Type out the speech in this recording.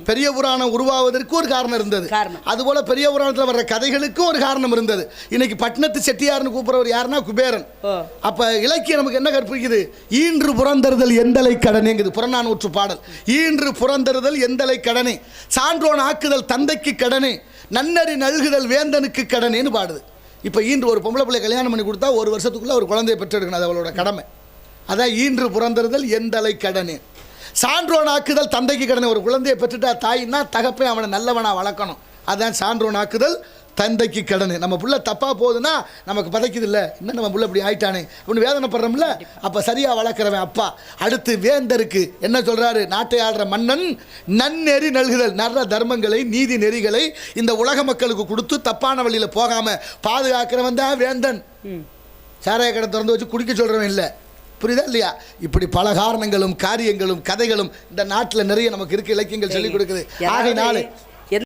பெரிய புராணம் உருவாவதற்கு ஒரு காரணம் இருந்தது. அதுபோல பெரிய புராணத்தில் வர்ற கதைகளுக்கும் ஒரு காரணம் இருந்தது. இன்னைக்கு பட்டினத்து செட்டியார்னு கூப்பிடுறவர் யாருன்னா குபேரன். அப்ப இலக்கியம் நமக்கு என்ன கற்பிக்குது? ஈன்று புறந்தறுதல் எந்தலை கடனேங்குது புறநானூற்று பாடல். ஈன்று புறந்தறுதல் எந்தலை கடனே, சான்றோன் ஆக்குதல் தந்தைக்கு கடனே, நன்னறி நல்குதல் வேந்தனுக்கு கடனேன்னு பாடுது. இப்போ ஈன்று ஒரு பொம்பளை பிள்ளை கல்யாணம் பண்ணி கொடுத்தா ஒரு வருஷத்துக்குள்ள ஒரு குழந்தையை பெற்றெடுக்கணும், அது அவளோட கடமை. அதான் ஈன்று புறந்தறுதல் எந்தலை கடனே, சான்றோனாக்குதல் தந்தைக்கு கடனை. ஒரு குழந்தையை பெற்றுட்டா தாயின்னா தகப்பை அவனை நல்லவனா வளர்க்கணும். அதான் சான்றோனாக்குதல் தந்தைக்கு கடனை. நம்ம புள்ள தப்பா போகுதுன்னா நமக்கு பதைக்குது இல்லை, இன்னும் நம்ம புள்ள இப்படி ஆயிட்டானே அப்படின்னு வேதனைப்படுறோம்ல. அப்போ சரியா வளர்க்குறவன் அப்பா. அடுத்து வேந்தருக்கு என்ன சொல்றாரு? நாட்டை ஆடுற மன்னன் நன்னெறி நல்குதல், நல்ல தர்மங்களை நீதி நெறிகளை இந்த உலக மக்களுக்கு கொடுத்து தப்பான வழியில் போகாம பாதுகாக்கிறவன் தான் வேந்தன். சாராய கடை திறந்து வச்சு குடிக்க சொல்றவன் இல்லை. புரியுதா இல்லையா? இப்படி பல காரணங்களும் காரியங்களும் கதைகளும் இந்த நாட்டில் நிறைய நமக்கு இருக்கு, இலக்கியங்கள் சொல்லிக் கொடுக்குது. ஆகையினாலே